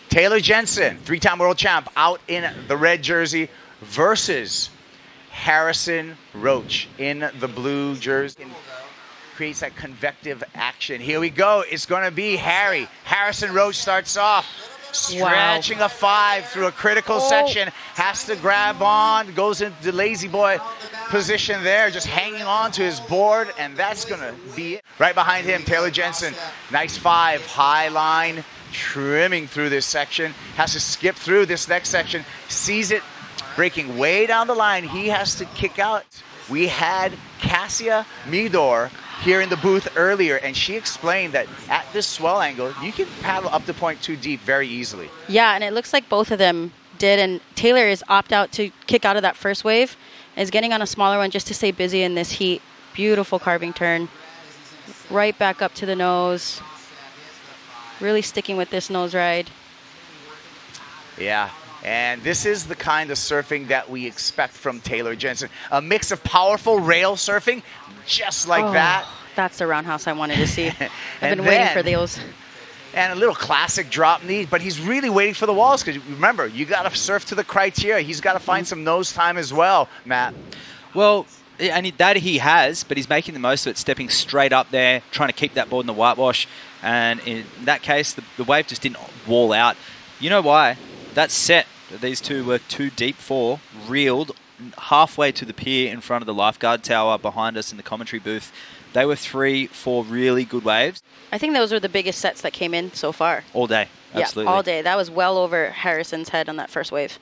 Taylor Jensen, 3-time world champ, out in the red jersey versus Harrison Roach in the blue jersey. Creates that convective action. Here we go. It's going to be Harrison Roach starts off. Stretching a 5 through a critical section. Has to grab on. Goes into the lazy boy position there. Just hanging on to his board. And that's going to be it. Right behind him, Taylor Jensen. Nice 5. High line. Trimming through this section. Has to skip through this next section. Sees it breaking way down the line. He has to kick out. We had Cassia Midor here in the booth earlier, and she explained that at this swell angle, you can paddle up to 0.2 deep very easily. Yeah, and it looks like both of them did, and Taylor is opt out to kick out of that first wave, and is getting on a smaller one just to stay busy in this heat. Beautiful carving turn. Right back up to the nose. Really sticking with this nose ride. Yeah. And this is the kind of surfing that we expect from Taylor Jensen. A mix of powerful rail surfing, just like that. That's the roundhouse I wanted to see. I've been waiting for those. And a little classic drop knee, but he's really waiting for the walls because remember, you got to surf to the criteria. He's got to find some nose time as well, Matt. Well, and that he has, but he's making the most of it, stepping straight up there, trying to keep that board in the whitewash. And in that case, the wave just didn't wall out. You know why? That set that these two were too deep for reeled halfway to the pier in front of the lifeguard tower behind us in the commentary booth. They were 3-4 really good waves. I think those were the biggest sets that came in so far. All day, absolutely. Yeah, all day. That was well over Harrison's head on that first wave.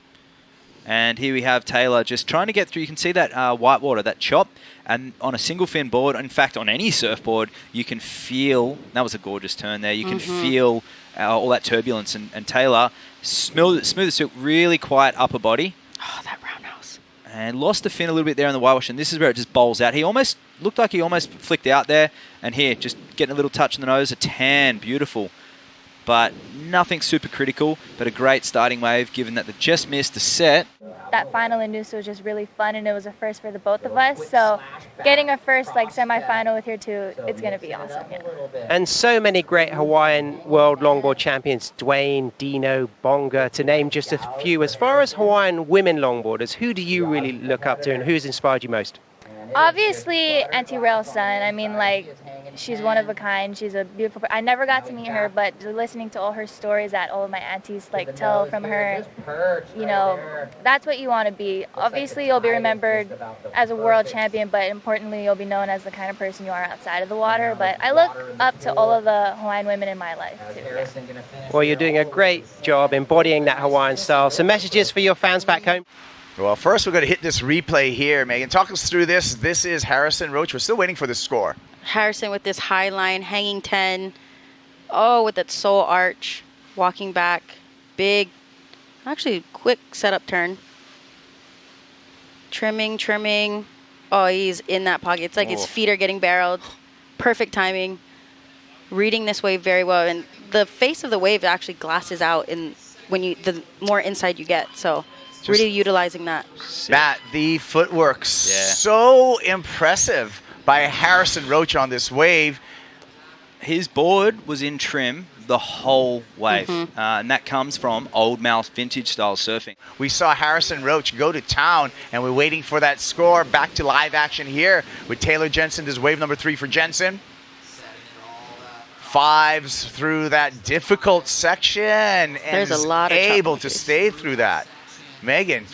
And here we have Taylor just trying to get through. You can see that whitewater, that chop. And on a single fin board, in fact, on any surfboard, you can feel, that was a gorgeous turn there, you can feel all that turbulence. And Taylor, smooth as silk, really quiet upper body. Oh, that roundhouse. And lost the fin a little bit there in the whitewash. And this is where it just bowls out. He almost looked like he almost flicked out there. And here, just getting a little touch in the nose, a tan, beautiful. But nothing super critical, but a great starting wave given that they just missed the set. That final in Noosa was just really fun, and it was a first for the both of us. So getting a first semi-final with her too, it's going to be awesome. Yeah. And so many great Hawaiian World Longboard Champions, Dwayne, Dino, Bonga, to name just a few. As far as Hawaiian women longboarders, who do you really look up to and who's inspired you most? Obviously, Auntie Rail's son. I mean, she's one of a kind. She's a beautiful. I never got to meet her, but listening to all her stories that all of my aunties tell from her, that's what you want to be. Obviously, you'll be remembered as a world champion, but importantly, you'll be known as the kind of person you are outside of the water. But I look up to all of the Hawaiian women in my life too. Well, you're doing a great job embodying that Hawaiian style. Some messages for your fans back home. Well, first we're going to hit this replay here, Megan. Talk us through this. This is Harrison Roach. We're still waiting for the score. Harrison with this high line, hanging 10. Oh, with that soul arch, walking back. Big, actually quick setup turn. Trimming. Oh, he's in that pocket. It's like his feet are getting barreled. Perfect timing. Reading this wave very well. And the face of the wave actually glasses out the more inside you get. So really utilizing that. Matt, the footwork, so impressive by Harrison Roach on this wave. His board was in trim the whole wave, and that comes from old mouth vintage style surfing. We saw Harrison Roach go to town, and we're waiting for that score. Back to live action here with Taylor Jensen. This is wave number 3 for Jensen. 5s through that difficult section, and there's a lot of able to stay through that. Megan.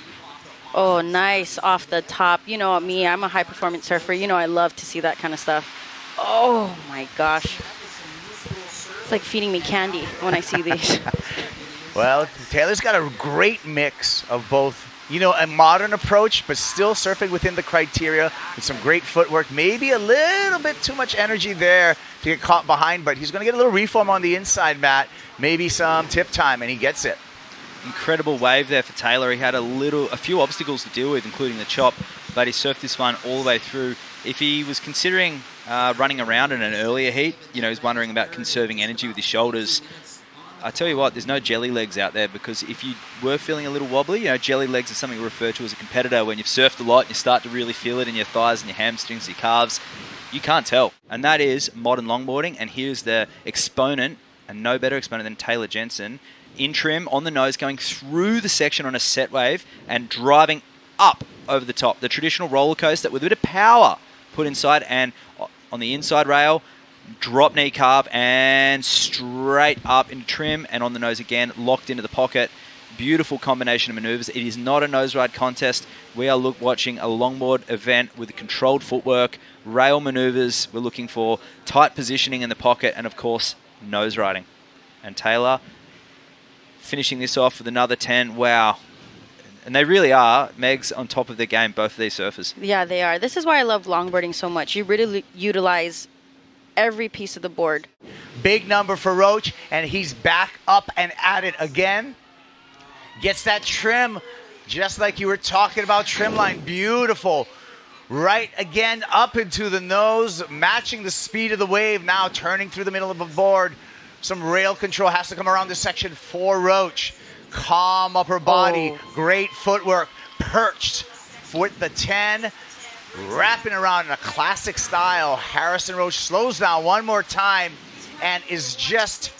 Oh, nice off the top. You know me, I'm a high-performance surfer. I love to see that kind of stuff. Oh, my gosh. It's like feeding me candy when I see these. Well, Taylor's got a great mix of both, a modern approach, but still surfing within the criteria with some great footwork. Maybe a little bit too much energy there to get caught behind, but he's going to get a little reform on the inside, Matt. Maybe some tip time, and he gets it. Incredible wave there for Taylor. He had a few obstacles to deal with, including the chop, but he surfed this one all the way through. If he was considering running around in an earlier heat, he's wondering about conserving energy with his shoulders. I tell you what, there's no jelly legs out there, because if you were feeling a little wobbly, jelly legs are something we refer to as a competitor. When you've surfed a lot and you start to really feel it in your thighs and your hamstrings, your calves, you can't tell. And that is modern longboarding, and here's the exponent, and no better exponent than Taylor Jensen. in trim, on the nose, going through the section on a set wave and driving up over the top. The traditional roller coaster with a bit of power put inside, and on the inside rail, drop knee carve and straight up into trim, and on the nose again, locked into the pocket. Beautiful combination of maneuvers. It is not a nose ride contest. We are watching a longboard event with controlled footwork, rail maneuvers. We're looking for tight positioning in the pocket, and of course, nose riding. And Taylor finishing this off with another 10. Wow. And they really are, Megs, on top of their game, both of these surfers. Yeah, they are. This is why I love longboarding so much. You really utilize every piece of the board. Big number for Roach, and he's back up and at it again. Gets that trim, just like you were talking about, trim line. Beautiful. Right again, up into the nose, matching the speed of the wave, now turning through the middle of the board. Some rail control has to come around this section for Roach. Calm upper body, great footwork, perched with the 10, wrapping around in a classic style. Harrison Roach slows down one more time and is just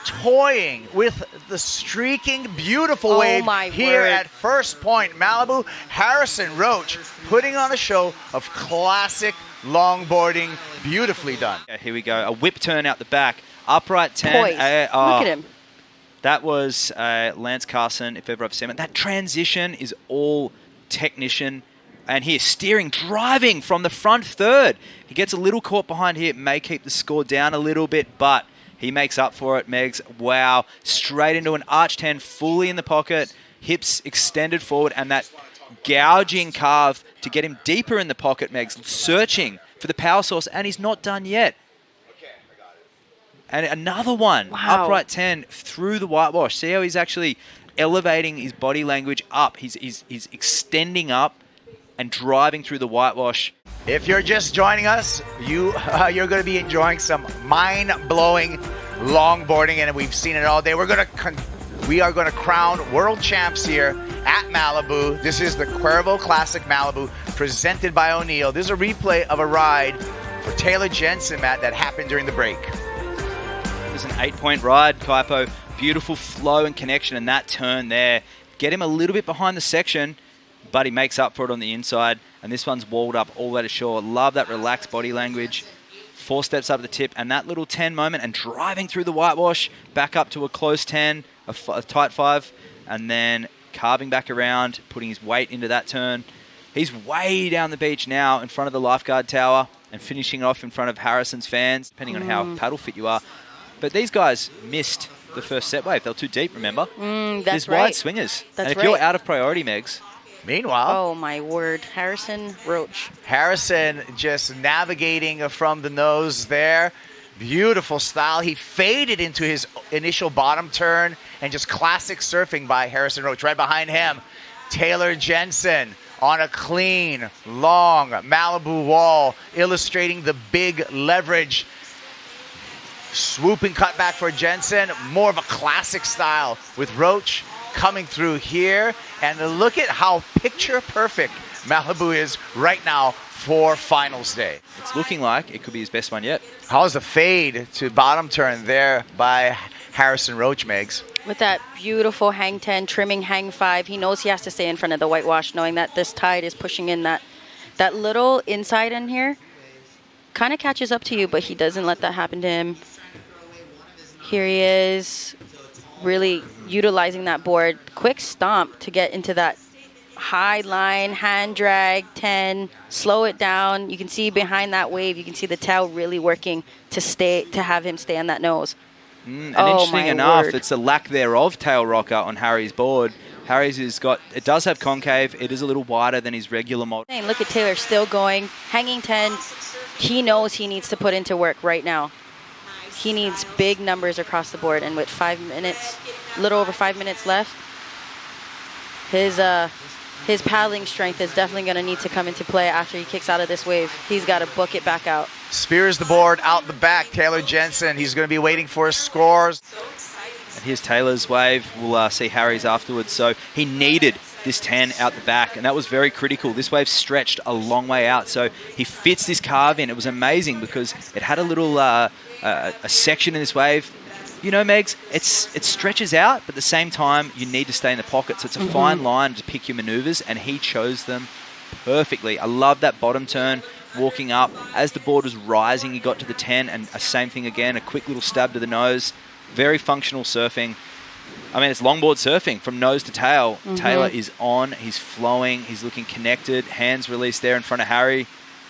toying with the streaking beautiful wave here at First Point Malibu. Harrison Roach putting on a show of classic longboarding, beautifully done. Here we go, a whip turn out the back, upright 10. Look at him. That was Lance Carson, if ever I've seen it. That transition is all technician. And here, steering, driving from the front third. He gets a little caught behind here. It may keep the score down a little bit, but he makes up for it, Megs. Wow. Straight into an arch 10, fully in the pocket. Hips extended forward, and that gouging carve to get him deeper in the pocket, Megs. Searching for the power source, and he's not done yet. And another one, upright 10 through the whitewash. See how he's actually elevating his body language up. He's extending up and driving through the whitewash. If you're just joining us, you're going to be enjoying some mind-blowing longboarding, and we've seen it all day. We are going to crown world champs here at Malibu. This is the Cuervo Classic Malibu, presented by O'Neill. This is a replay of a ride for Taylor Jensen, Matt, that happened during the break. It was an 8-point ride, Kaipo. Beautiful flow and connection, and that turn there. Get him a little bit behind the section, but he makes up for it on the inside. And this one's walled up all the way to shore. Love that relaxed body language. 4 steps up the tip, and that little 10 moment, and driving through the whitewash, back up to a close 10, a tight 5, and then carving back around, putting his weight into that turn. He's way down the beach now in front of the lifeguard tower and finishing off in front of Harrison's fans, depending on how paddle fit you are. But these guys missed the first set wave. They were too deep, remember? That's right. Wide swingers. That's and if you're out of priority, Megs. Meanwhile, oh my word, Harrison Roach. Harrison just navigating from the nose there. Beautiful style. He faded into his initial bottom turn, and just classic surfing by Harrison Roach. Right behind him, Taylor Jensen on a clean, long Malibu wall, illustrating the big leverage. Swooping cutback for Jensen, more of a classic style with Roach coming through here. And look at how picture perfect Malibu is right now for finals day. It's looking like it could be his best one yet. How's the fade to bottom turn there by Harrison Roach, Megs? With that beautiful hang 10, trimming hang 5, he knows he has to stay in front of the whitewash, knowing that this tide is pushing in that little inside in here. Kind of catches up to you, but he doesn't let that happen to him. Here he is, really utilizing that board. Quick stomp to get into that high line, hand drag, 10, slow it down. You can see behind that wave, you can see the tail really working to have him stay on that nose. And interesting enough, it's the lack thereof tail rocker on Harry's board. Harry's it does have concave. It is a little wider than his regular model. Look at Taylor still going, hanging 10. He knows he needs to put into work right now. He needs big numbers across the board, and with 5 minutes, a little over 5 minutes left, his paddling strength is definitely going to need to come into play after he kicks out of this wave. He's got to book it back out. Spears the board out the back. Taylor Jensen, he's going to be waiting for his scores. And here's Taylor's wave. We'll see Harry's afterwards. So he needed this 10 out the back, and that was very critical. This wave stretched a long way out, so he fits this carve in. It was amazing because it had a little a section in this wave you know, Megs, it stretches out, but at the same time, you need to stay in the pocket. So it's a fine line to pick your maneuvers, and he chose them perfectly. I love that bottom turn, walking up. As the board was rising, he got to the 10, and a same thing again, a quick little stab to the nose. Very functional surfing. I mean, it's longboard surfing from nose to tail. Taylor is on, he's flowing, he's looking connected, hands released there in front of Harry,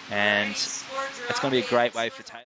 and it's going to be a great wave for Taylor.